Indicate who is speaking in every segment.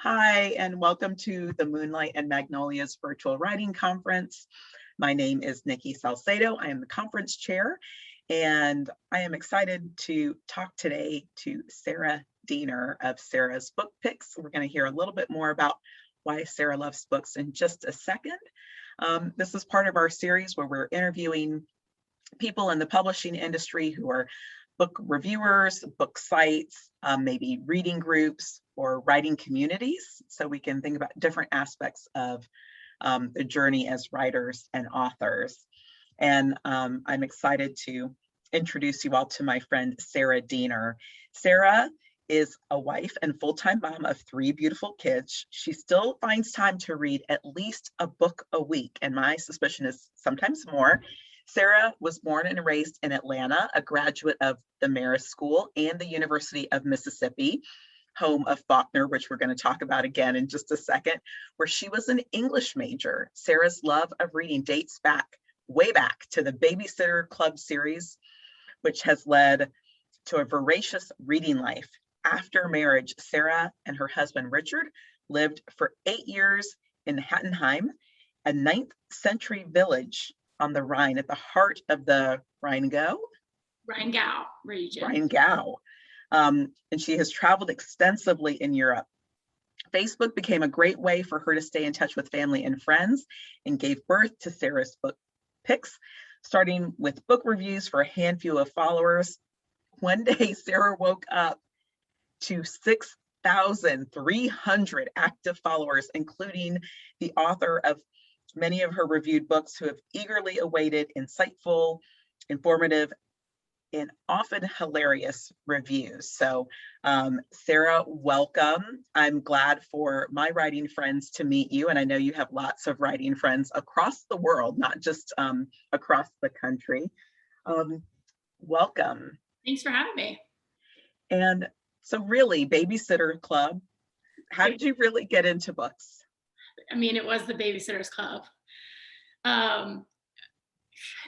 Speaker 1: Hi, and welcome to the Moonlight and Magnolias Virtual Writing Conference. My name is Nikki Salcedo. I am the conference chair, and I am excited to talk today to Sarah Diener of Sarah's Book Picks. We're going to hear a little bit more about why Sarah loves books in just a second. This is part of our series where we're interviewing people in the publishing industry who are book reviewers, book sites, maybe reading groups or writing communities. So we can think about different aspects of the journey as writers and authors. And I'm excited to introduce you all to my friend, Sarah Diener. Sarah is a wife and full-time mom of 3 beautiful kids. She still finds time to read at least a book a week, and my suspicion is sometimes more. Sarah was born and raised in Atlanta, a graduate of the Marist School and the University of Mississippi, home of Faulkner, which we're going to talk about again in just a second, where she was an English major. Sarah's love of reading dates way back to the Babysitter Club series, which has led to a voracious reading life. After marriage, Sarah and her husband, Richard, lived for 8 years in Hattenheim, a 9th century village on the Rhine at the heart of the Rheingau region. Rheingau. And she has traveled extensively in Europe. Facebook became a great way for her to stay in touch with family and friends and gave birth to Sarah's Book Picks, starting with book reviews for a handful of followers. One day, Sarah woke up to 6,300 active followers, including the author of many of her reviewed books who have eagerly awaited insightful, informative, and often hilarious reviews. So Sarah, welcome. I'm glad for my writing friends to meet you. And I know you have lots of writing friends across the world, not just across the country. Welcome.
Speaker 2: Thanks for having me.
Speaker 1: And so really, Babysitter Club, how did you really get into books?
Speaker 2: I mean, it was the Babysitters Club.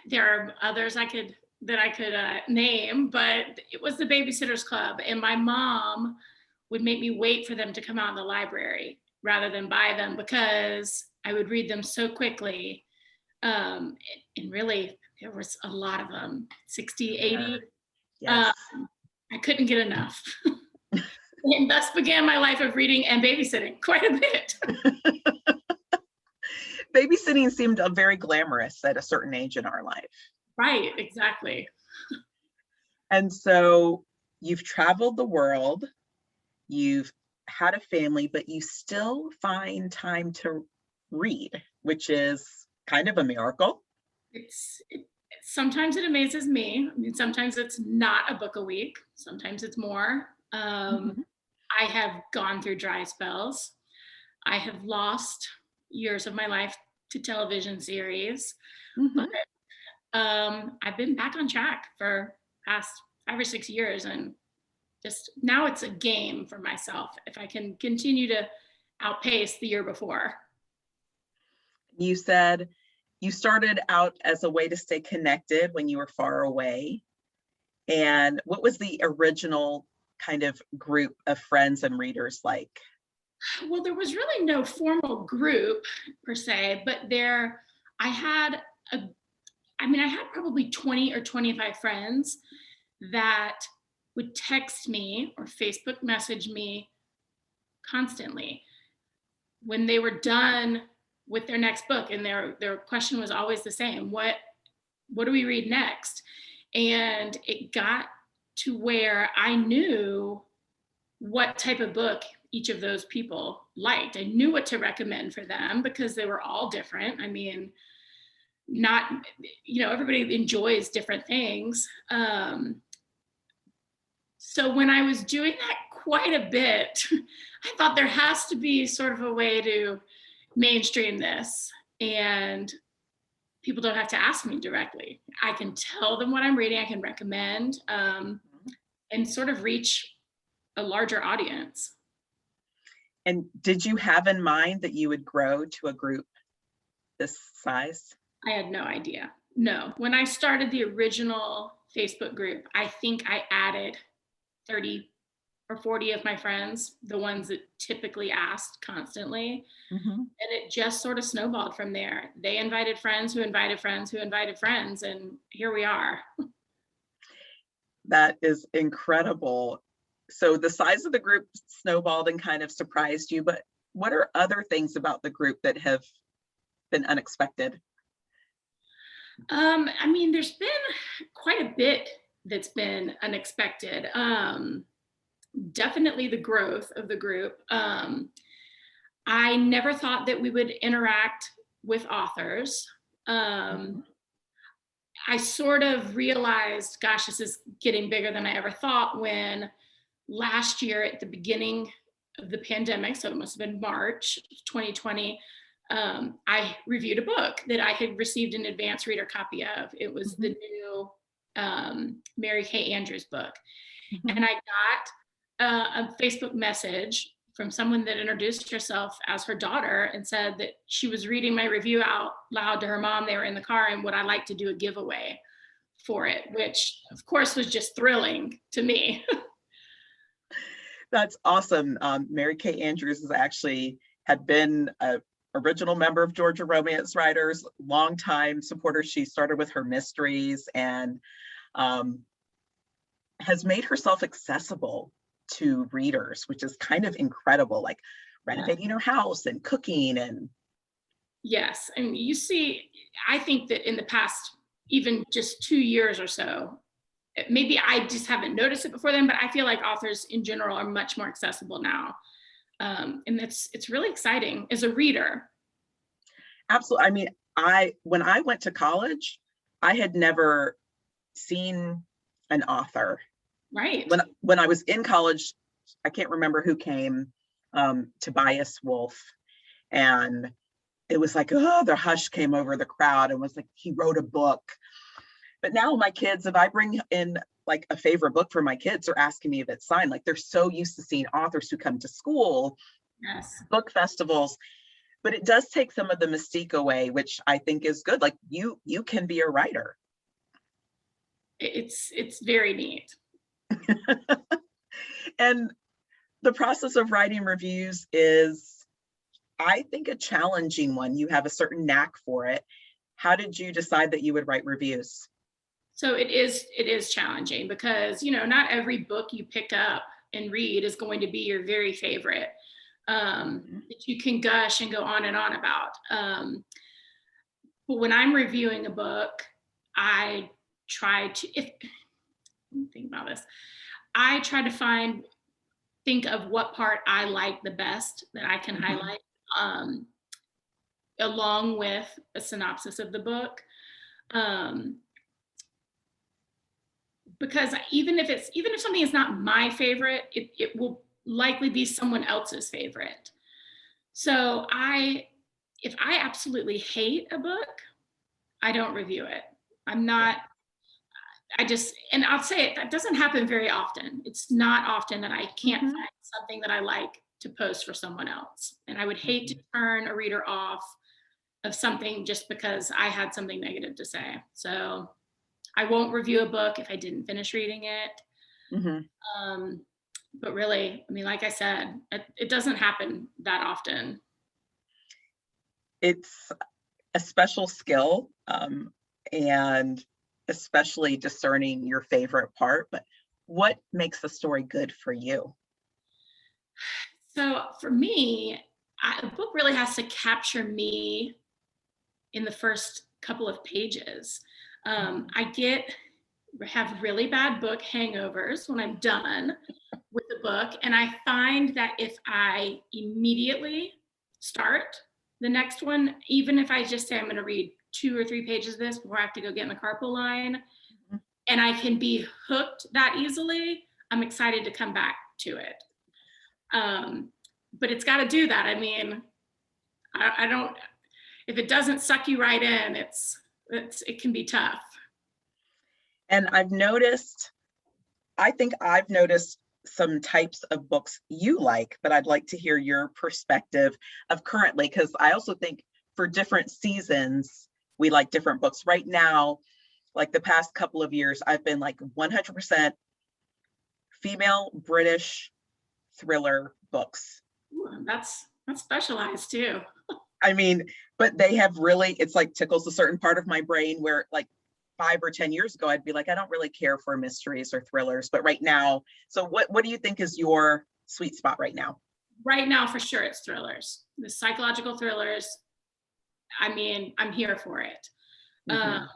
Speaker 2: There are others that I could name, but it was the Babysitters Club. And my mom would make me wait for them to come out in the library rather than buy them because I would read them so quickly. And really, there was a lot of them, 60, 80.
Speaker 1: Yes.
Speaker 2: I couldn't get enough. And thus began my life of reading and babysitting quite a bit.
Speaker 1: Babysitting seemed very glamorous at a certain age in our life.
Speaker 2: Right, exactly.
Speaker 1: And so you've traveled the world, you've had a family, but you still find time to read, which is kind of a miracle.
Speaker 2: Sometimes it amazes me. I mean, sometimes it's not a book a week. Sometimes it's more. I have gone through dry spells. I have lost years of my life to television series. But I've been back on track for past 5 or 6 years, and just now it's a game for myself if I can continue to outpace the year before.
Speaker 1: You said you started out as a way to stay connected when you were far away. And what was the original kind of group of friends and readers like?
Speaker 2: Well, there was really no formal group per se, but I had probably 20 or 25 friends that would text me or Facebook message me constantly when they were done with their next book, and their question was always the same: what do we read next? And it got to where I knew what type of book each of those people liked. I knew what to recommend for them because they were all different. I mean, everybody enjoys different things. So when I was doing that quite a bit, I thought there has to be sort of a way to mainstream this, and people don't have to ask me directly. I can tell them what I'm reading, I can recommend, and sort of reach a larger audience.
Speaker 1: And did you have in mind that you would grow to a group this size?
Speaker 2: I had no idea. No. When I started the original Facebook group, I think I added 30 or 40 of my friends, the ones that typically asked constantly.
Speaker 1: Mhm.
Speaker 2: And it just sort of snowballed from there. They invited friends who invited friends who invited friends, and here we are.
Speaker 1: That is incredible. So the size of the group snowballed and kind of surprised you, but what are other things about the group that have been unexpected?
Speaker 2: I mean, there's been quite a bit that's been unexpected. Definitely the growth of the group. I never thought that we would interact with authors. Um,
Speaker 1: Mhm.
Speaker 2: I sort of realized, gosh, this is getting bigger than I ever thought when last year at the beginning of the pandemic, so it must have been March 2020, I reviewed a book that I had received an advance reader copy of. It was the
Speaker 1: Mhm.
Speaker 2: new Mary Kay Andrews book. And
Speaker 1: Mhm.
Speaker 2: I got a Facebook message from someone that introduced herself as her daughter and said that she was reading my review out loud to her mom. They were in the car, and would I like to do a giveaway for it, which of course was just thrilling to me.
Speaker 1: That's awesome. Mary Kay Andrews is actually had been a original member of Georgia Romance Writers, longtime supporter. She started with her mysteries and um, has made herself accessible to readers, which is kind of incredible, like
Speaker 2: Yeah.
Speaker 1: renovating her house and cooking and
Speaker 2: Yes. And you see, I think that in the past, even just 2 years or so, maybe I just haven't noticed it before then, but I feel like authors in general are much more accessible now. And it's really exciting as a reader.
Speaker 1: absolutely. I mean, when I went to college, I had never seen an author.
Speaker 2: Right.
Speaker 1: When I was in college, I can't remember who came Tobias Wolf, and it was like, oh, the hush came over the crowd and was like, he wrote a book. But now my kids, if I bring in like a favorite book for my kids, they're asking me if it's signed. Like they're so used to seeing authors who come to school,
Speaker 2: Yes.
Speaker 1: book festivals, but it does take some of the mystique away, which I think is good. Like you can be a writer.
Speaker 2: It's very neat.
Speaker 1: And the process of writing reviews is, I think, a challenging one. You have a certain knack for it. How did you decide that you would write reviews?
Speaker 2: So it is challenging because, not every book you pick up and read is going to be your very favorite,
Speaker 1: Mhm.
Speaker 2: that you can gush and go on and on about. But when I'm reviewing a book, I try to, if think about this, I try to think of what part I like the best that I can
Speaker 1: Mhm.
Speaker 2: highlight, um, along with a synopsis of the book. Um, because even if something is not my favorite, it will likely be someone else's favorite. So if I absolutely hate a book, I don't review it. I'm
Speaker 1: Yeah.
Speaker 2: not, and I'll say it, that doesn't happen very often. It's not often that I can't
Speaker 1: Mhm.
Speaker 2: find something that I like to post for someone else. And I would hate to
Speaker 1: Mhm.
Speaker 2: turn a reader off of something just because I had something negative to say. So I won't review a book if I didn't finish reading it.
Speaker 1: Mhm.
Speaker 2: Um, but really, I mean, like I said, it doesn't happen that often.
Speaker 1: It's a special skill, and especially discerning your favorite part. But what makes the story good for you?
Speaker 2: So for me, a book really has to capture me in the first couple of pages.
Speaker 1: Mhm.
Speaker 2: Have really bad book hangovers when I'm done with the book, and I find that if I immediately start the next one, even if I just say I'm going to read 2 or 3 pages of this before I have to go get in the carpool line,
Speaker 1: Mhm.
Speaker 2: and I can be hooked that easily, I'm excited to come back to it. Um, but it's got to do that. I mean, I don't. If it doesn't suck you right in, it can be tough.
Speaker 1: And I think I've noticed some types of books you like, but I'd like to hear your perspective of currently, because I also think for different seasons, we like different books. Right now, like the past couple of years, I've been like 100% female British thriller books.
Speaker 2: Ooh, that's specialized too.
Speaker 1: I mean, but they have really, it's like tickles a certain part of my brain where like 5 or 10 years ago, I'd be like, I don't really care for mysteries or thrillers, but right now, so what do you think is your sweet spot right now?
Speaker 2: Right now, for sure, it's thrillers. The psychological thrillers. I mean, I'm here for it. Um,
Speaker 1: Mhm.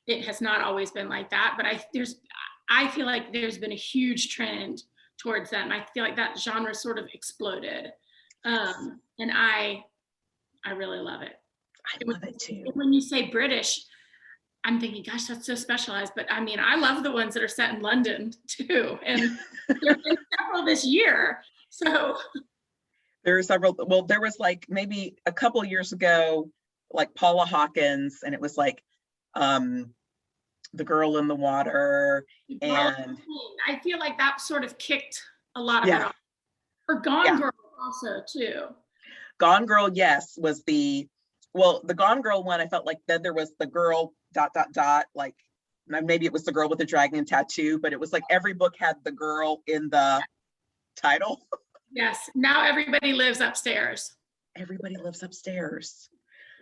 Speaker 2: it has not always been like that, but I feel like there's been a huge trend towards that, and I feel like that genre sort of exploded. And I really love it.
Speaker 1: I
Speaker 2: And
Speaker 1: love it too.
Speaker 2: when you say British, I'm thinking, gosh, that's so specialized. But I mean, I love the ones that are set in London too, and there have been several this year. So
Speaker 1: There are several, well, there was like maybe a couple years ago, like Paula Hawkins, and it was like um The Girl in the Water,
Speaker 2: Girl,
Speaker 1: and
Speaker 2: I feel like that sort of kicked a lot of it
Speaker 1: yeah,
Speaker 2: off. Or Gone
Speaker 1: yeah.
Speaker 2: Girl also too.
Speaker 1: Gone Girl, yes, was the, well, the Gone Girl one, I felt like then there was the girl dot dot dot, like maybe it was the girl with the dragon tattoo, but it was like every book had the girl in the title.
Speaker 2: Yes. Now everybody lives upstairs.
Speaker 1: Everybody lives upstairs.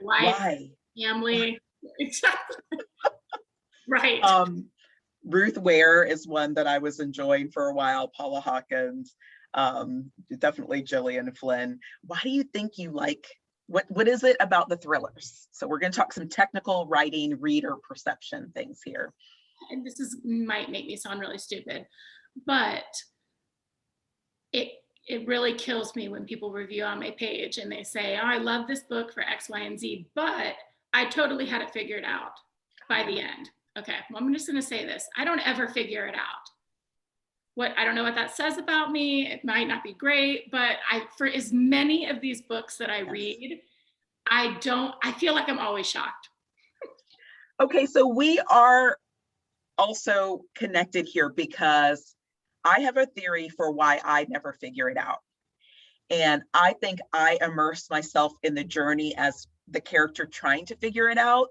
Speaker 2: Wife,
Speaker 1: Why?
Speaker 2: family. Exactly. Right.
Speaker 1: Ruth Ware is one that I was enjoying for a while. Paula Hawkins, definitely Gillian Flynn. Why do you think you like, what is it about the thrillers? So we're going to talk some technical writing, reader perception things here.
Speaker 2: And this is might make me sound really stupid, but it really kills me when people review on my page and they say, oh, I love this book for X, Y, and Z, but I totally had it figured out by the end. Okay, well, I'm just going to say this. I don't ever figure it out. I don't know what that says about me. It might not be great, but for as many of these books that I read, I feel like I'm always shocked.
Speaker 1: Okay, so we are also connected here because I have a theory for why I never figure it out. And I think I immerse myself in the journey as the character trying to figure it out.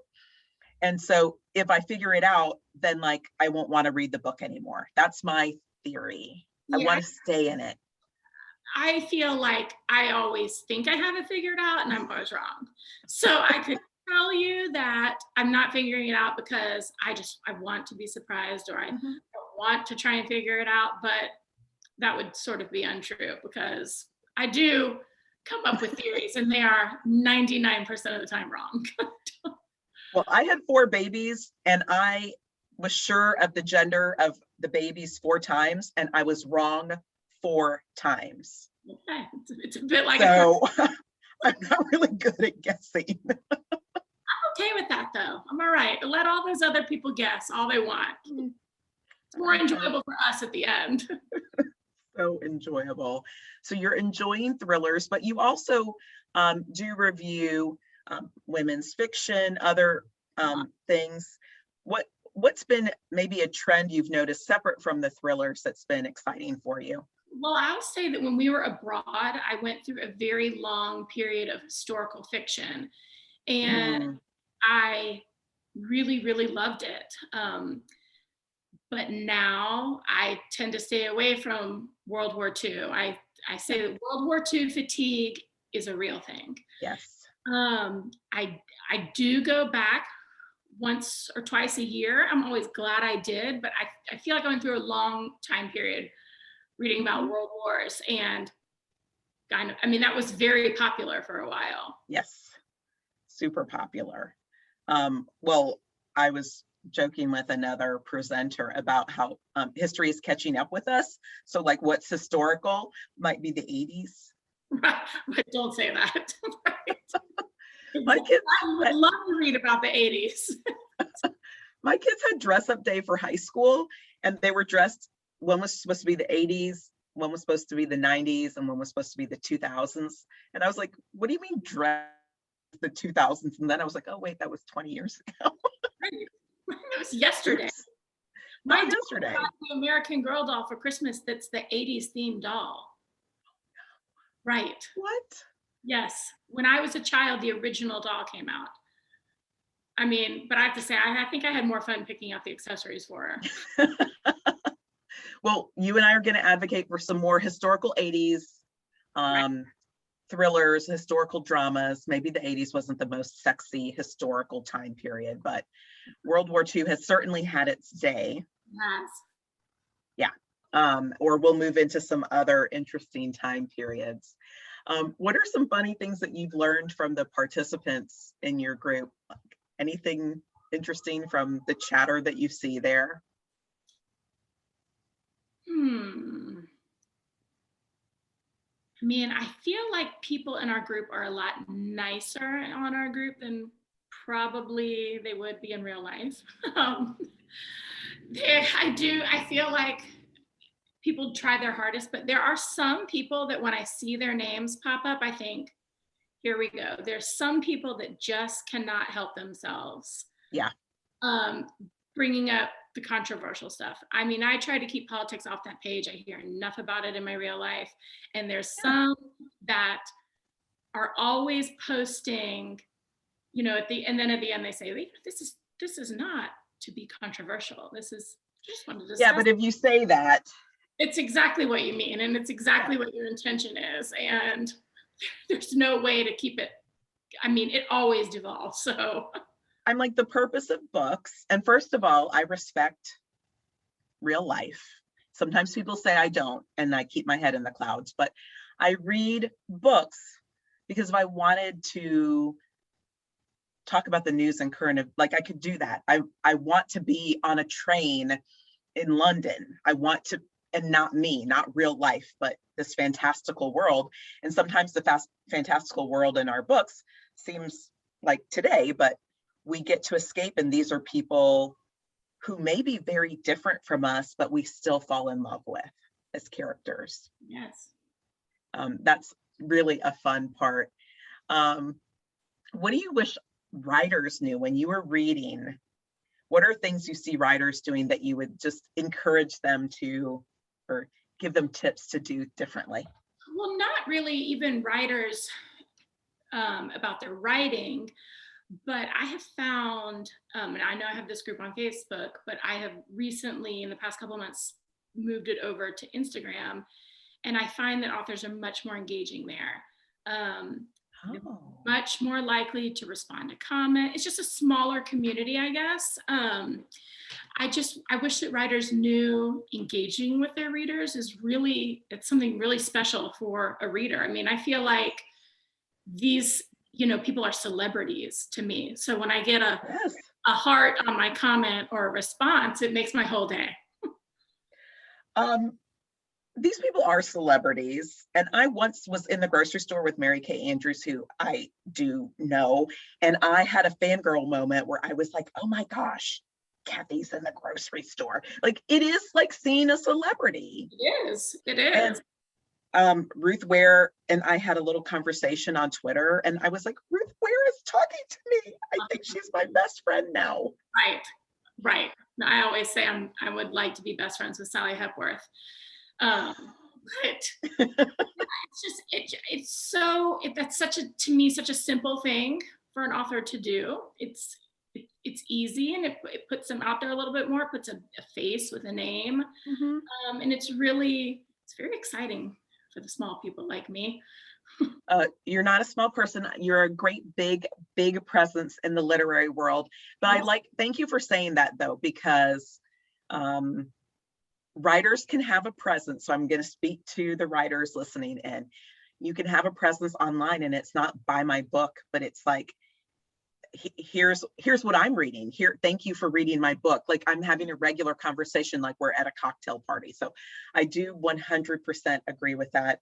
Speaker 1: And so if I figure it out, then like I won't want to read the book anymore. That's my theory. I
Speaker 2: Yeah,
Speaker 1: want to stay in it.
Speaker 2: I feel like I always think I have it figured out and I'm always wrong. So I could tell you that I'm not figuring it out because I want to be surprised, or I
Speaker 1: Mhm.
Speaker 2: want to try and figure it out, but that would sort of be untrue because I do come up with theories and they are 99% of the time wrong.
Speaker 1: Well, I had 4 babies and I was sure of the gender of the babies 4 times and I was wrong 4 times.
Speaker 2: Okay. It's a bit like
Speaker 1: So I'm not really good at guessing.
Speaker 2: I'm okay with that though. I'm all right. Let all those other people guess all they want. It's more enjoyable for us at the end.
Speaker 1: So enjoyable. So you're enjoying thrillers, but you also do review women's fiction, other things. What's been maybe a trend you've noticed separate from the thrillers that's been exciting for you?
Speaker 2: Well, I'll say that when we were abroad, I went through a very long period of historical fiction, and
Speaker 1: Mm,
Speaker 2: I really, really loved it. But now I tend to stay away from World War II. I say that World War II fatigue is a real thing.
Speaker 1: yes.
Speaker 2: I do go back once or twice a year. I'm always glad I did, but I feel like I went through a long time period reading about
Speaker 1: Mhm.
Speaker 2: world wars, and I mean, that was very popular for a while.
Speaker 1: Yes. Super popular. Well, I was joking with another presenter about how history is catching up with us. So like what's historical might be the 80s.
Speaker 2: But don't say that.
Speaker 1: My kids,
Speaker 2: I would love to read about the 80s.
Speaker 1: my kids had dress up day for high school and they were dressed, one was supposed to be the 80s, one was supposed to be the 90s, and one was supposed to be the 2000s. And I was like, what do you mean dress the 2000s? And then I was like, oh wait, that was 20 years ago.
Speaker 2: It was yesterday.
Speaker 1: Oops,
Speaker 2: My
Speaker 1: not
Speaker 2: daughter
Speaker 1: yesterday.
Speaker 2: got the American Girl doll for Christmas that's the 80s themed doll. Right.
Speaker 1: What?
Speaker 2: Yes. When I was a child, the original doll came out. I mean, but I have to say, I think I had more fun picking out the accessories for her.
Speaker 1: Well, you and I are going to advocate for some more historical 80s thrillers, historical dramas. Maybe the 80s wasn't the most sexy historical time period, but World War II has certainly had its day.
Speaker 2: Yes.
Speaker 1: Yeah. Or we'll move into some other interesting time periods. What are some funny things that you've learned from the participants in your group? Anything interesting from the chatter that you see there?
Speaker 2: I mean, I feel like people in our group are a lot nicer on our group than probably they would be in real life. um, I feel like people try their hardest, but there are some people that when I see their names pop up, I think, here we go. There's some people that just cannot help themselves.
Speaker 1: Yeah.
Speaker 2: Bringing up the controversial stuff. I mean, I try to keep politics off that page. I hear enough about it in my real life. And there's some that are always posting, and then at the end they say, this is not to be controversial. This is just wanted to discuss.
Speaker 1: Yeah, but if you say that,
Speaker 2: it's exactly what you mean, and it's exactly what your intention is, and there's no way to keep it. I mean, it always devolves. So
Speaker 1: I'm like, the purpose of books, and first of all, I respect real life. Sometimes people say I don't, and I keep my head in the clouds, but I read books because if I wanted to talk about the news and current, like I could do that. I want to be on a train in London. I want to, and not me, not real life, but this fantastical world. And sometimes the fantastical world in our books seems like today, but we get to escape, and these are people who may be very different from us, but we still fall in love with as characters.
Speaker 2: Yes.
Speaker 1: That's really a fun part. What do you wish writers knew when you were reading? What are things you see writers doing that you would just encourage them to, or give them tips to do differently?
Speaker 2: Well, not really even writers about their writing, but I have found, and I know I have this group on Facebook, but I have recently, in the past couple of months, moved it over to Instagram, and I find that authors are much more engaging there. Much more likely to respond to comment. It's just a smaller community, I guess. I wish that writers knew engaging with their readers it's something really special for a reader. I mean, I feel like these, people are celebrities to me. So when I get a heart on my comment or a response, it makes my whole day.
Speaker 1: These people are celebrities. And I once was in the grocery store with Mary Kay Andrews, who I do know. And I had a fangirl moment where I was like, oh my gosh, Kathy's in the grocery store. Like, it is like seeing a celebrity.
Speaker 2: It is. It is.
Speaker 1: And Ruth Ware and I had a little conversation on Twitter, and I was like, Ruth Ware is talking to me. I think she's my best friend now.
Speaker 2: Right. I always say I would like to be best friends with Sally Hepworth. But that's to me such a simple thing for an author to do. It's easy, and it puts them out there a little bit more, puts a face with a name. Mm-hmm. And it's very exciting for the small people like me.
Speaker 1: You're not a small person. You're a great big presence in the literary world. But yes. Thank you for saying that, though, because writers can have a presence. So I'm going to speak to the writers listening in. You can have a presence online, and it's not buy my book, but it's like, here's what I'm reading here. Thank you for reading my book. Like, I'm having a regular conversation, like we're at a cocktail party. So I do 100% agree with that.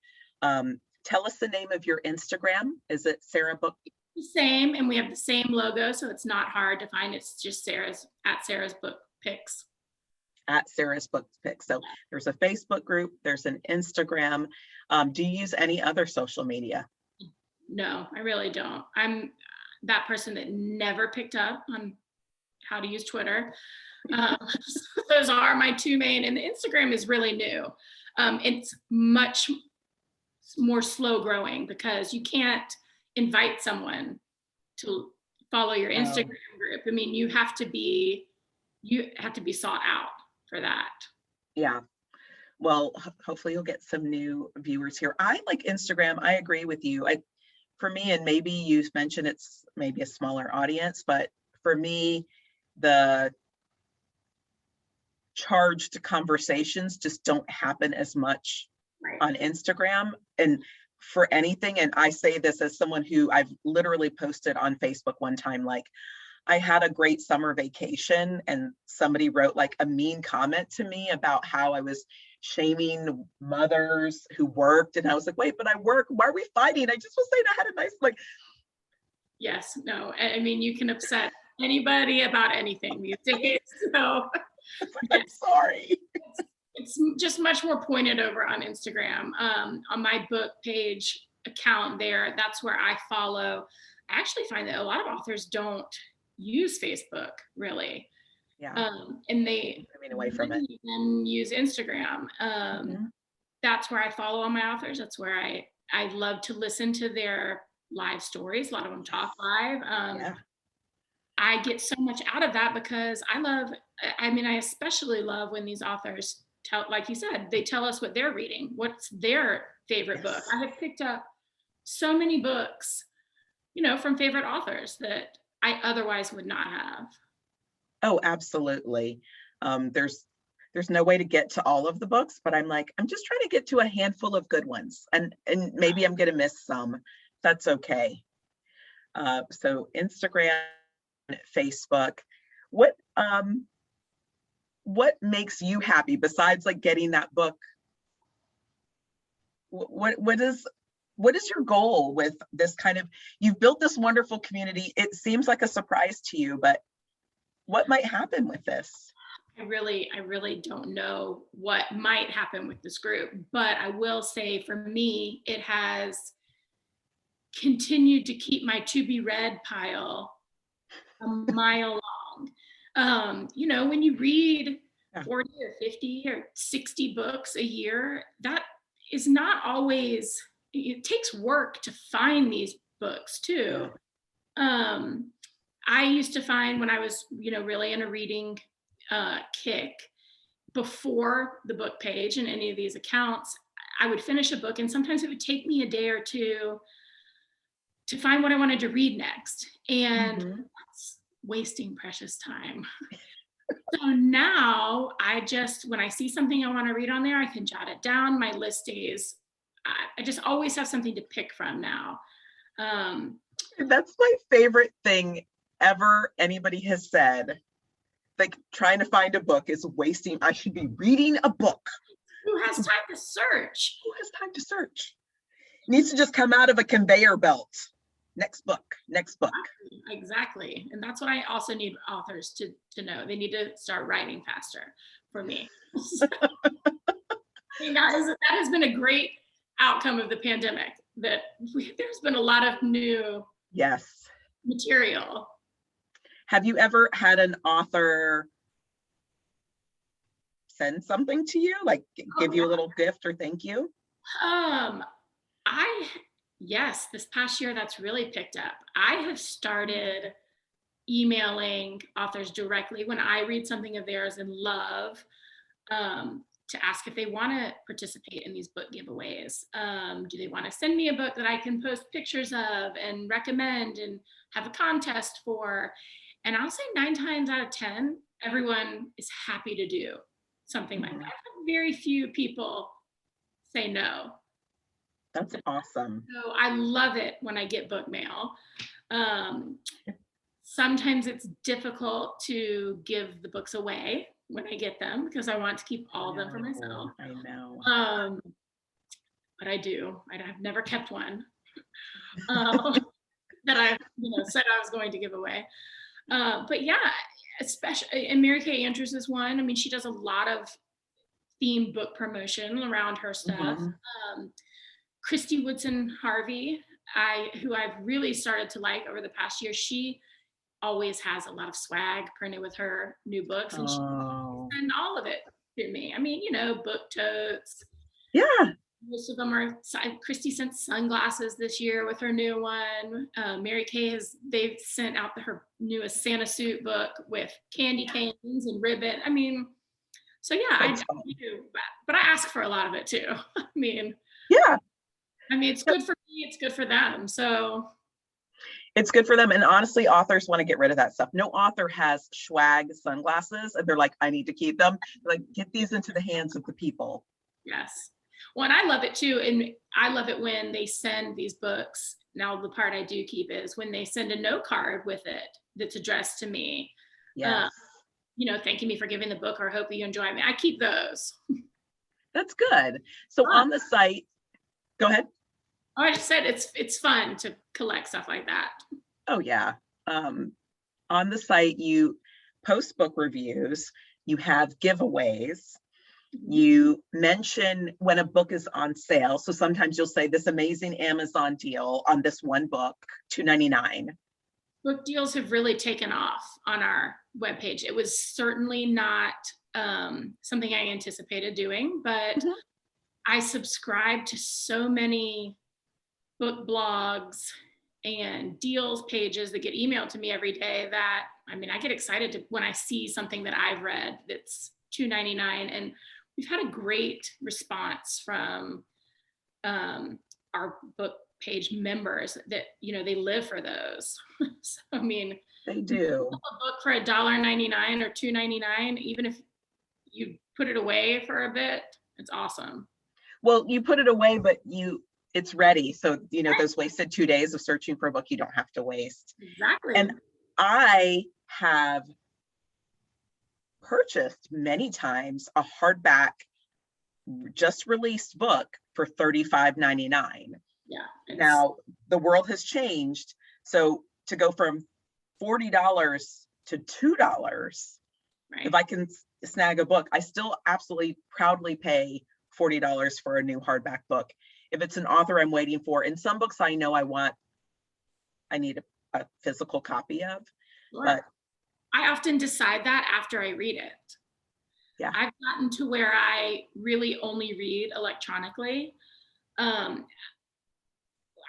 Speaker 1: Tell us the name of your Instagram. Is it Sarah Book?
Speaker 2: The same, and we have the same logo, so it's not hard to find. It's just Sarah's Book Picks.
Speaker 1: At Sarah's Book Picks. So there's a Facebook group, there's an Instagram. Do you use any other social media?
Speaker 2: No, I really don't. I'm that person that never picked up on how to use Twitter. Those are my two main, and the Instagram is really new. It's much more slow growing because you can't invite someone to follow your Instagram group. I mean, you have to be sought out for that.
Speaker 1: Yeah. Well, hopefully you'll get some new viewers here. I like Instagram. I agree with you. For me, and maybe you mentioned it's maybe a smaller audience, but for me, the charged conversations just don't happen as much
Speaker 2: Right.
Speaker 1: on Instagram. And for anything, and I say this as someone who I've literally posted on Facebook one time, like, I had a great summer vacation, and somebody wrote like a mean comment to me about how I was shaming mothers who worked. And I was like, wait, but I work. Why are we fighting? I just was saying I had a nice, like,
Speaker 2: Yes, no, I mean, you can upset anybody about anything these days. So
Speaker 1: I'm
Speaker 2: yes,
Speaker 1: sorry.
Speaker 2: it's just much more pointed over on Instagram. On my book page account there, that's where I follow. I actually find that a lot of authors don't use Facebook really.
Speaker 1: Yeah,
Speaker 2: And they
Speaker 1: moving away from it.
Speaker 2: then use Instagram.
Speaker 1: Mhm.
Speaker 2: That's where I follow all my authors. That's where I love to listen to their live stories. A lot of them talk live.
Speaker 1: Yeah.
Speaker 2: I get so much out of that because I mean, I especially love when these authors tell, like you said, they tell us what they're reading, what's their favorite book.
Speaker 1: Yes.
Speaker 2: I have picked up so many books, from favorite authors that I otherwise would not have.
Speaker 1: Oh, absolutely. There's no way to get to all of the books, but I'm like, I'm just trying to get to a handful of good ones, and maybe I'm gonna miss some. That's okay. So Instagram, Facebook, what what makes you happy besides like getting that book? What is your goal with this kind of, you've built this wonderful community. It seems like a surprise to you, but what might happen with this?
Speaker 2: I really don't know what might happen with this group, but I will say for me, it has continued to keep my to be read pile a mile long. When you read
Speaker 1: Yeah.
Speaker 2: 40 or 50 or 60 books a year, that is not always, it takes work to find these books
Speaker 1: Yeah.
Speaker 2: too. Um, I used to find when I was, really in a reading kick before the book page and any of these accounts, I would finish a book and sometimes it would take me a day or two to find what I wanted to read next. And
Speaker 1: Mhm.
Speaker 2: that's wasting precious time. So now when I see something I want to read on there, I can jot it down. My list stays, I just always have something to pick from now. Um,
Speaker 1: That's my favorite thing ever anybody has said. Like, trying to find a book is wasting. I should be reading a book.
Speaker 2: who has time to search?
Speaker 1: Who has time to search? It needs to just come out of a conveyor belt. Next book, next book.
Speaker 2: Exactly. And that's what I also need authors to know. They need to start writing faster for me. I mean, that has been a great outcome of the pandemic, that there's been a lot of new
Speaker 1: Yes.
Speaker 2: material.
Speaker 1: Have you ever had an author send something to you, like give you a little gift or thank you?
Speaker 2: Um, I Yes, this past year that's really picked up. I have started emailing authors directly when I read something of theirs and love, to ask if they want to participate in these book giveaways. Do they want to send me a book that I can post pictures of and recommend and have a contest for? And I'll say 9 times out of 10, everyone is happy to do something like that. I've had very few people say no.
Speaker 1: That's awesome.
Speaker 2: So I love it when I get book mail. Um, Sometimes it's difficult to give the books away when I get them because I want to keep all of them for myself.
Speaker 1: I know.
Speaker 2: But I do. I've never kept one that I said I was going to give away. But yeah, especially, and Mary Kay Andrews is one. I mean, she does a lot of themed book promotion around her stuff.
Speaker 1: Mhm.
Speaker 2: Christy Woodson Harvey, who I've really started to like over the past year, she always has a lot of swag printed with her new books, and she
Speaker 1: Oh,
Speaker 2: sent all of it to me. I mean, book totes.
Speaker 1: yeah.
Speaker 2: Most of them are. Christy sent sunglasses this year with her new one. Mary Kay they've sent out her newest Santa suit book with candy canes and ribbon. I mean, So yeah, I
Speaker 1: That's fun.
Speaker 2: do, but I ask for a lot of it too.
Speaker 1: Yeah,
Speaker 2: It's good for me, it's good for them. So
Speaker 1: it's good for them. And honestly, authors want to get rid of that stuff. No author has swag sunglasses and they're like, I need to keep them. Like, get these into the hands of the people.
Speaker 2: yes. Well, and I love it too. And I love it when they send these books. Now, the part I do keep is when they send a note card with it that's addressed to me,
Speaker 1: Yes,
Speaker 2: thanking me for giving the book or hope that you enjoy it. I keep those.
Speaker 1: that's good. So
Speaker 2: Fun.
Speaker 1: on the site, go ahead.
Speaker 2: Oh, I just said it's fun to collect stuff like that.
Speaker 1: Oh, yeah. On the site, you post book reviews, you have giveaways, you mention when a book is on sale. So sometimes you'll say this amazing Amazon deal on this one book, $2.99.
Speaker 2: Book deals have really taken off on our webpage. It was certainly not something I anticipated doing, but
Speaker 1: Mhm.
Speaker 2: I subscribe to so many book blogs and deals pages that get emailed to me every day that I get excited when I see something that I've read that's $2.99, and we've had a great response from our book page members that they live for those. So
Speaker 1: They do.
Speaker 2: a book for $1.99 or $2.99, even if you put it away for a bit, it's awesome.
Speaker 1: Well, you put it away, but it's ready. So, those wasted 2 days of searching for a book, you don't have to waste.
Speaker 2: Exactly.
Speaker 1: And I have purchased many times a hardback, just released book for $35.99.
Speaker 2: Yeah.
Speaker 1: Now, the world has changed. So to go from $40 to $2,
Speaker 2: right.
Speaker 1: if I can snag a book, I still absolutely proudly pay $40 for a new hardback book. If it's an author I'm waiting for, and some books I know I need a physical copy of.
Speaker 2: Sure.
Speaker 1: But
Speaker 2: I often decide that after I read it.
Speaker 1: yeah,
Speaker 2: I've gotten to where I really only read electronically.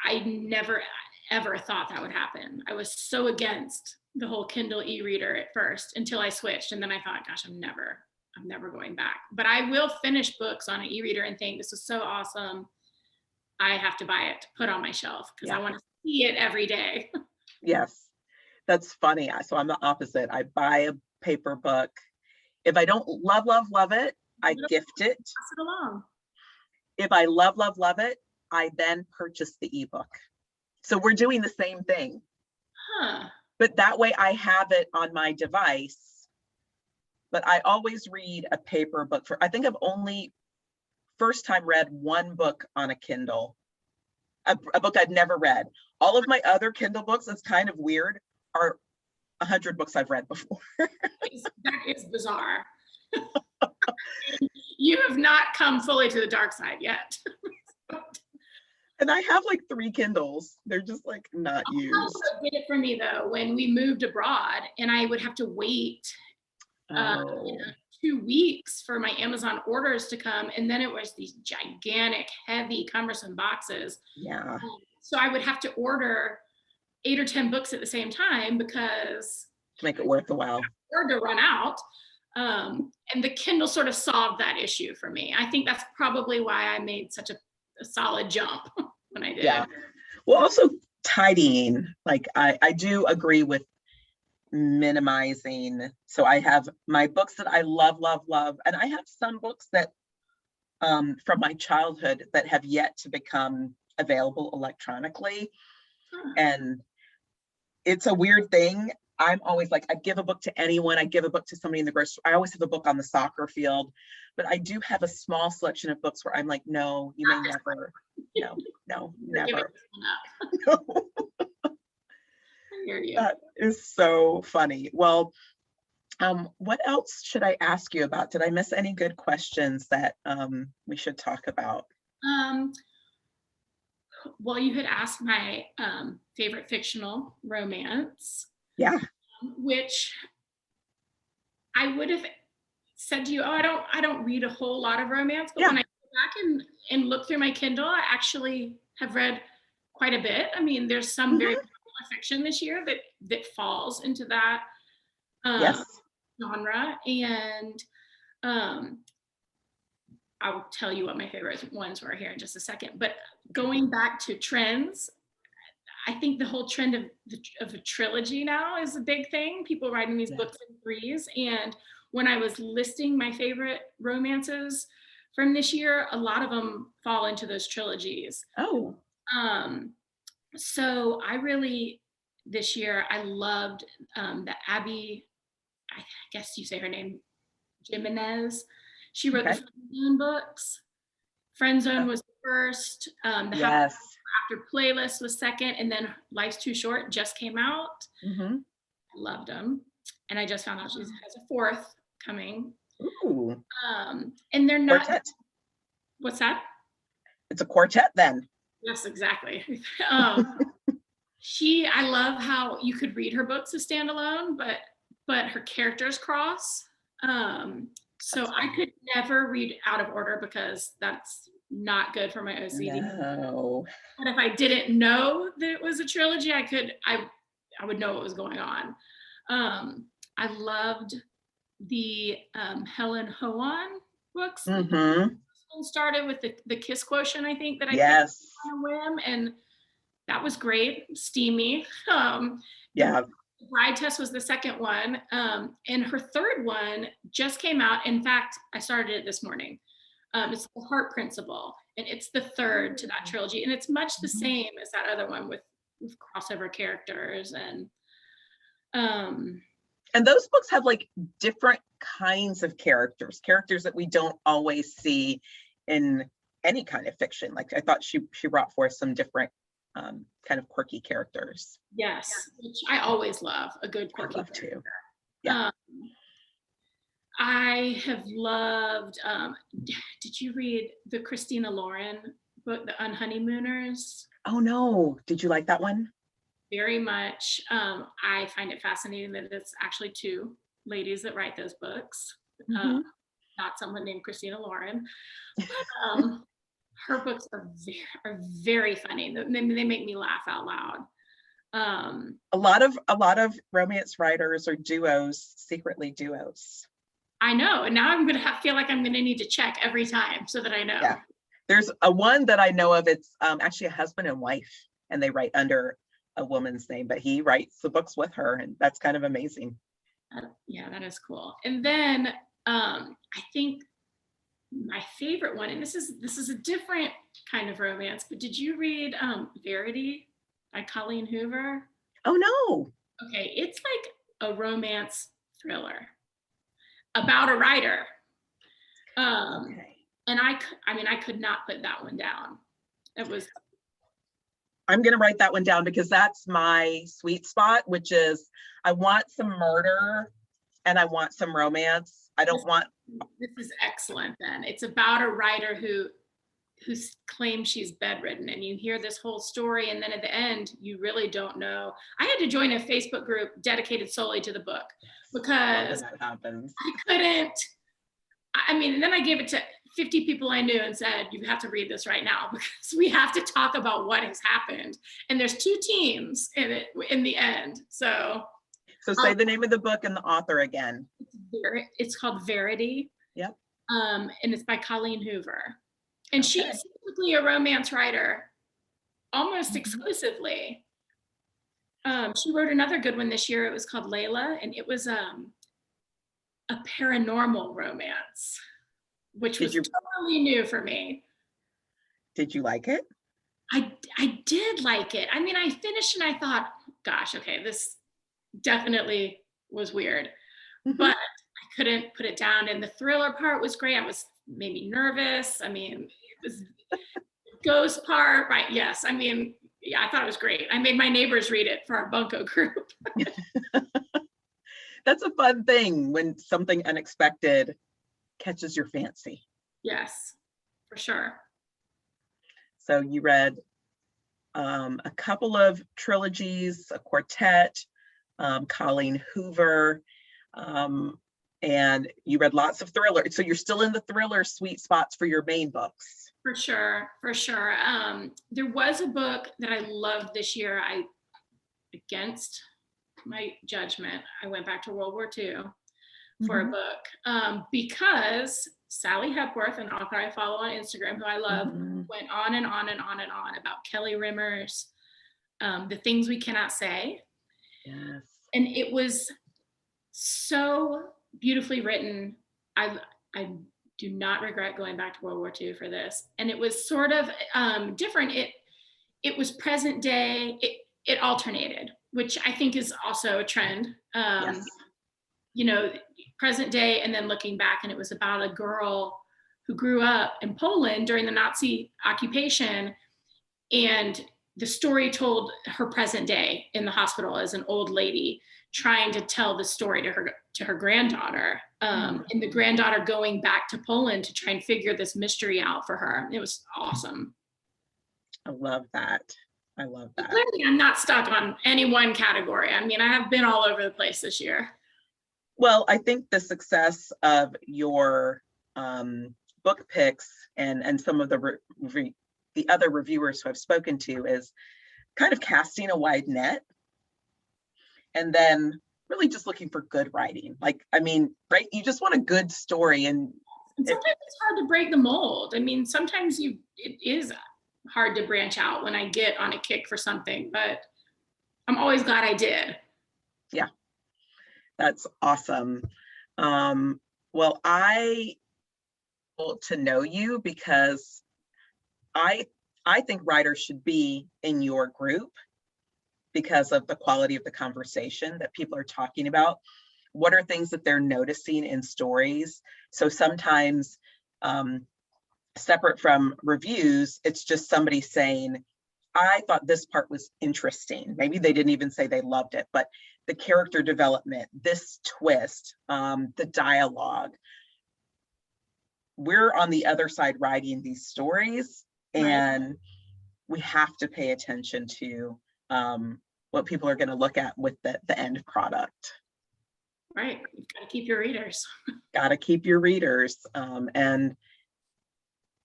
Speaker 2: I never ever thought that would happen. I was so against the whole Kindle e-reader at first until I switched, and then I thought, gosh, I'm never going back. But I will finish books on an e-reader and think this is so awesome. I have to buy it to put on my shelf because I want to see it every day.
Speaker 1: Yes, that's funny. So I'm the opposite. I buy a paper book. If I don't love it, I gift it.
Speaker 2: Pass it along.
Speaker 1: If I love it, I then purchase the ebook. So we're doing the same thing.
Speaker 2: Huh.
Speaker 1: But that way I have it on my device. But I always read a paper book. I think I've only first time read one book on a Kindle, a book I'd never read. All of my other Kindle books, it's kind of weird, are 100 books I've read before.
Speaker 2: That is bizarre. You have not come fully to the dark side yet.
Speaker 1: And I have like 3 Kindles. They're just like not used.
Speaker 2: Also did it for me though when we moved abroad, and I would have to wait 2 weeks for my Amazon orders to come, and then it was these gigantic, heavy, cumbersome boxes.
Speaker 1: Yeah.
Speaker 2: So I would have to order 8 or 10 books at the same time because
Speaker 1: To make it worth the while.
Speaker 2: Or to run out. And the Kindle sort of solved that issue for me. I think that's probably why I made such a solid jump when I did.
Speaker 1: Yeah. Well, also tidying. Like I do agree with minimizing. So I have my books that I love, and I have some books that from my childhood that have yet to become available electronically. And it's a weird thing. I'm always like, I give a book to anyone. I give a book to somebody in the grocery. I always have a book on the soccer field, but I do have a small selection of books where I'm like, no, you may never, no, never.
Speaker 2: I hear you.
Speaker 1: That is so funny. Well, what else should I ask you about? Did I miss any good questions that we should talk about?
Speaker 2: Well, you had asked my favorite fictional romance.
Speaker 1: Yeah.
Speaker 2: Which I would have said to you, I don't read a whole lot of romance, but when I go back and look through my Kindle, I actually have read quite a bit. There's some very popular fiction this year that falls into that genre. And Um, I will tell you what my favorite ones were here in just a second. But going back to trends, I think the whole trend of a trilogy now is a big thing. People writing these
Speaker 1: Yeah.
Speaker 2: books in threes. And when I was listing my favorite romances from this year, a lot of them fall into those trilogies.
Speaker 1: Oh,
Speaker 2: So I really, this year, I loved the Abby, I guess you say her name, Jimenez. She wrote the
Speaker 1: okay.
Speaker 2: Friend Zone books. Friend Zone was the first. The Happy
Speaker 1: Yes.
Speaker 2: After Playlist was second, and then Life's Too Short just came out.
Speaker 1: Mm-hmm.
Speaker 2: I loved them, and I just found out she has a fourth coming.
Speaker 1: Ooh,
Speaker 2: And they're not.
Speaker 1: quartet.
Speaker 2: What's that?
Speaker 1: It's a quartet then.
Speaker 2: Yes, exactly. I love how you could read her books as standalone, but her characters cross. So I could never read out of order because that's not good for my OCD.
Speaker 1: No.
Speaker 2: But if I didn't know that it was a trilogy, I would know what was going on. I loved the Helen Hoan books.
Speaker 1: Mm-hmm.
Speaker 2: Started with the Kiss Quotient, I think, that I picked
Speaker 1: Yes.
Speaker 2: on a whim, and that was great, steamy.
Speaker 1: Yeah.
Speaker 2: The Bride Test was the second one, and her third one just came out. In fact, I started it this morning. It's The Heart Principle, and it's the third to that trilogy, and it's much the same as that other one with crossover characters
Speaker 1: And those books have like different kinds of characters that we don't always see in any kind of fiction. Like I thought she brought forth some different kind of quirky characters.
Speaker 2: Yes, which I always love, a good quirky
Speaker 1: I love
Speaker 2: character.
Speaker 1: too. Yeah.
Speaker 2: I have loved, did you read the Christina Lauren book, The Unhoneymooners?
Speaker 1: Oh no, did you like that one?
Speaker 2: Very much. I find it fascinating that it's actually two ladies that write those books,
Speaker 1: Mm-hmm.
Speaker 2: not someone named Christina Lauren. Her books are very funny. They make me laugh out loud.
Speaker 1: A lot of romance writers are duos, secretly duos.
Speaker 2: I know, and now I'm gonna feel like I'm gonna need to check every time so that I know.
Speaker 1: Yeah, there's a one that I know of. It's actually a husband and wife, and they write under a woman's name, but he writes the books with her, and that's kind of amazing.
Speaker 2: Yeah, that is cool. And then I think my favorite one, and this is a different kind of romance, but did you read Verity by Colleen Hoover?
Speaker 1: Oh no.
Speaker 2: Okay, it's like a romance thriller about a writer.
Speaker 1: Okay.
Speaker 2: And I could not put that one down.
Speaker 1: I'm going to write that one down because that's my sweet spot, which is I want some murder and I want some romance. I don't want.
Speaker 2: This is excellent then. It's about a writer who claims she's bedridden, and you hear this whole story, and then at the end you really don't know. I had to join a Facebook group dedicated solely to the book because
Speaker 1: that happens.
Speaker 2: I couldn't. I mean, then I gave it to 50 people I knew and said, you have to read this right now because we have to talk about what has happened. And there's two teams in it in the end. So
Speaker 1: say the name of the book and the author again.
Speaker 2: It's called Verity.
Speaker 1: Yep.
Speaker 2: And it's by Colleen Hoover. And
Speaker 1: Okay.
Speaker 2: she's typically a romance writer, almost exclusively. She wrote another good one this year. It was called Layla, and it was a paranormal romance, which was totally new for me.
Speaker 1: Did you like it?
Speaker 2: I did like it. I mean, I finished and I thought, gosh, okay, this definitely was weird, but I couldn't put it down. And the thriller part was great. Made me nervous. I mean, it was the ghost part, right? Yes. I mean, yeah, I thought it was great. I made my neighbors read it for our bunco group.
Speaker 1: That's a fun thing when something unexpected catches your fancy.
Speaker 2: Yes, for sure.
Speaker 1: So you read a couple of trilogies, a quartet, Colleen Hoover, and you read lots of thriller. So you're still in the thriller sweet spots for your main books.
Speaker 2: For sure. There was a book that I loved this year. Against my judgment, I went back to World War II, for a book, because Sally Hepworth, an author I follow on Instagram, who I love, went on and on and on and on about Kelly Rimmer's The Things We Cannot Say.
Speaker 1: Yes.
Speaker 2: And it was so beautifully written. I do not regret going back to World War II for this. And it was sort of different. It was present day. It alternated, which I think is also a trend.
Speaker 1: Yes.
Speaker 2: You know, present day and then looking back. And it was about a girl who grew up in Poland during the Nazi occupation. And the story told her present day in the hospital as an old lady trying to tell the story to her granddaughter, and the granddaughter going back to Poland to try and figure this mystery out for her. It was awesome.
Speaker 1: I love that. I love that.
Speaker 2: But clearly, I'm not stuck on any one category. I mean, I have been all over the place this year.
Speaker 1: Well, I think the success of your book picks and some of the other reviewers who I've spoken to is kind of casting a wide net, and then really just looking for good writing. Like, I mean, right? You just want a good story, and
Speaker 2: sometimes it's hard to break the mold. I mean, sometimes it is hard to branch out when I get on a kick for something, but I'm always glad I did.
Speaker 1: Yeah, that's awesome. Well, I want to know you because I think writers should be in your group because of the quality of the conversation that people are talking about. What are things that they're noticing in stories? So sometimes, separate from reviews, it's just somebody saying, I thought this part was interesting. Maybe they didn't even say they loved it, but the character development, this twist, the dialogue. We're on the other side writing these stories, and we have to pay attention to what people are going to look at with the end product.
Speaker 2: Right. You've got to keep your readers.
Speaker 1: Got to keep your readers. And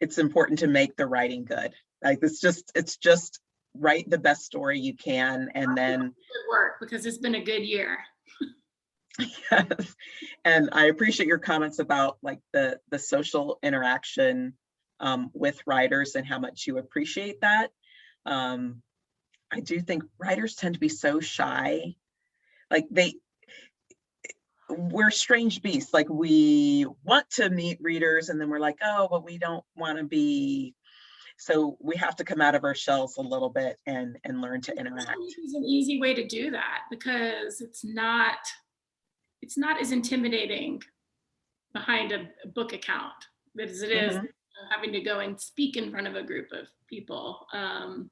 Speaker 1: it's important to make the writing good. Like it's just write the best story you can, and then
Speaker 2: good work, because it's been a good year.
Speaker 1: Yes. And I appreciate your comments about like the social interaction with writers and how much you appreciate that. I do think writers tend to be so shy. Like we're strange beasts. Like we want to meet readers, and then we're like, oh, but we don't want to be. So we have to come out of our shells a little bit and learn to interact.
Speaker 2: It's an easy way to do that because it's not as intimidating behind a book account as it is having to go and speak in front of a group of people. And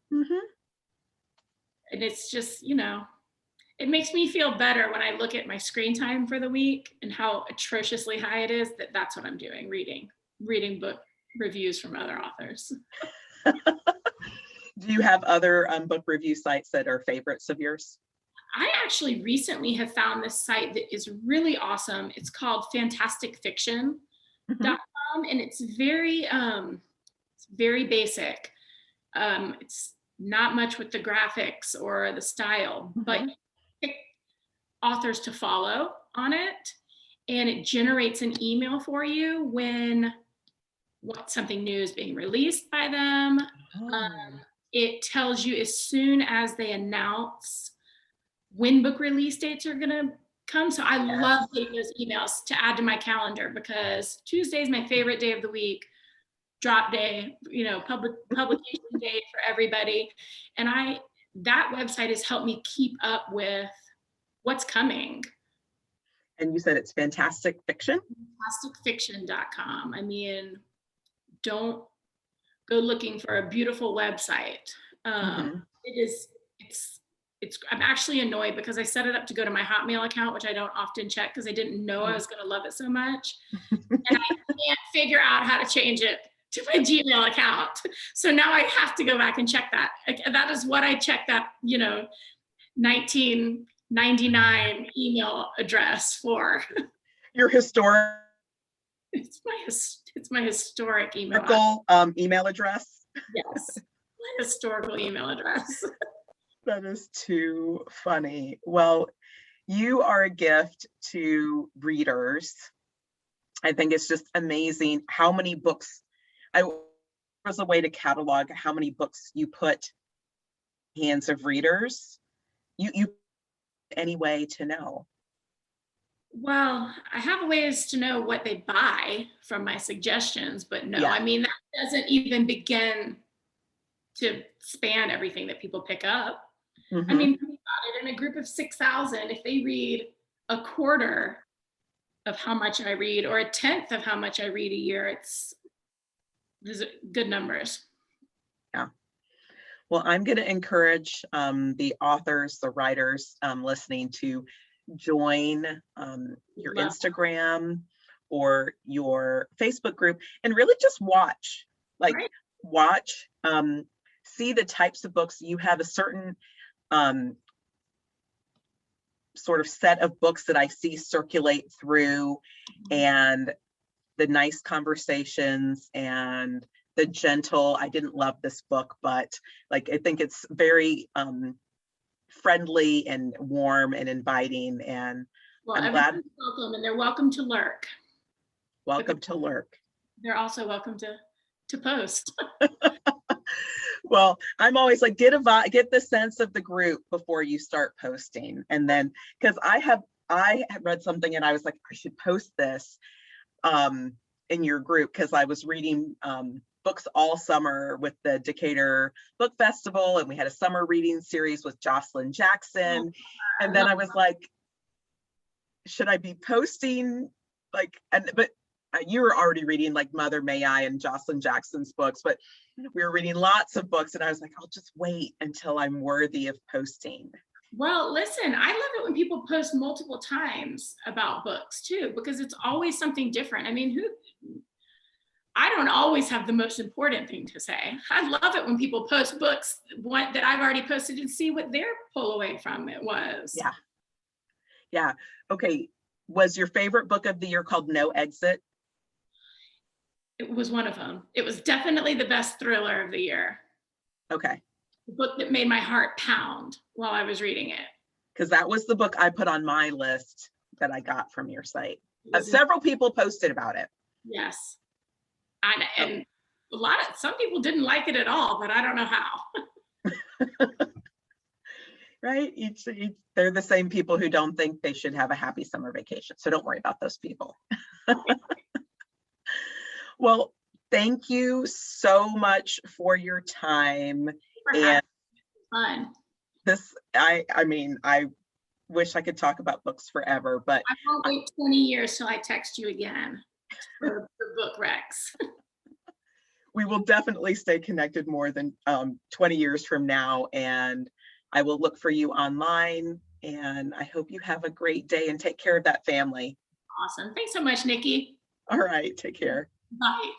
Speaker 2: it's just, it makes me feel better when I look at my screen time for the week and how atrociously high it is, that's what I'm doing, reading book reviews from other authors.
Speaker 1: Do you have other book review sites that are favorites of yours?
Speaker 2: I actually recently have found this site that is really awesome. It's called fantasticfiction.com, and it's very basic. It's not much with the graphics or the style, but you pick authors to follow on it, and it generates an email for you when something new is being released by them. It tells you as soon as they announce when book release dates are gonna come. So I love getting those emails to add to my calendar, because Tuesday is my favorite day of the week. Drop day, publication day for everybody. And that website has helped me keep up with what's coming.
Speaker 1: And you said it's Fantastic Fiction?
Speaker 2: Fantasticfiction.com. I mean, don't go looking for a beautiful website. I'm actually annoyed because I set it up to go to my Hotmail account, which I don't often check because I didn't know I was going to love it so much. And I can't figure out how to change it to my Gmail account. So now I have to go back and check that. That is what I checked that, 1999 email address for.
Speaker 1: Your historic.
Speaker 2: It's my historic email.
Speaker 1: Email address.
Speaker 2: Yes, my historical email address.
Speaker 1: That is too funny. Well, You are a gift to readers. I think it's just amazing how many books, there's a way to catalog how many books you put in hands of readers. You any way to know?
Speaker 2: Well, I have ways to know what they buy from my suggestions, but no,
Speaker 1: Yeah.
Speaker 2: I mean, that doesn't even begin to span everything that people pick up. I
Speaker 1: Mhm.
Speaker 2: mean, think about it, in a group of 6,000, if they read a quarter of how much I read or a tenth of how much I read a year, these are good numbers.
Speaker 1: Yeah. Well, I'm going to encourage the authors, the writers listening to join your
Speaker 2: Love.
Speaker 1: Instagram or your Facebook group and really just watch, like
Speaker 2: Right.
Speaker 1: watch, see the types of books. You have a certain um, sort of set of books that I see circulate through, and the nice conversations and the gentle, I didn't love this book, but like I think it's very friendly and warm and inviting, and
Speaker 2: Well,
Speaker 1: I'm glad.
Speaker 2: everyone's welcome, and they're welcome to lurk, but
Speaker 1: Welcome to lurk.
Speaker 2: they're also welcome to post.
Speaker 1: Well, I'm always like, get the sense of the group before you start posting, and then because I have read something and I was like, I should post this in your group, because I was reading books all summer with the Decatur Book Festival, and we had a summer reading series with Jocelyn Jackson, and then I was like, should I be posting like, but you were already reading like Mother May I and Jocelyn Jackson's books, but we were reading lots of books, and I was like, I'll just wait until I'm worthy of posting.
Speaker 2: Well, listen, I love it when people post multiple times about books too, because it's always something different. I mean, I don't always have the most important thing to say. I love it when people post books that I've already posted and see what their pull away from it was.
Speaker 1: Yeah. Yeah. Okay. Was your favorite book of the year called No Exit?
Speaker 2: It was one of them. It was definitely the best thriller of the year.
Speaker 1: Okay.
Speaker 2: The book that made my heart pound while I was reading it.
Speaker 1: Because that was the book I put on my list that I got from your site.
Speaker 2: Was
Speaker 1: Several people posted about it.
Speaker 2: Yes. And some people didn't like it at all, but I don't know how.
Speaker 1: Right? They're the same people who don't think they should have a happy summer vacation. So don't worry about those people. Well, thank you so much for your time. And
Speaker 2: fun.
Speaker 1: I mean, I wish I could talk about books forever, but
Speaker 2: I won't wait 20 years till I text you again for book recs.
Speaker 1: We will definitely stay connected more than 20 years from now, and I will look for you online, and I hope you have a great day and take care of that family.
Speaker 2: Awesome. Thanks so much, Nikki.
Speaker 1: All right, take care.
Speaker 2: Bye.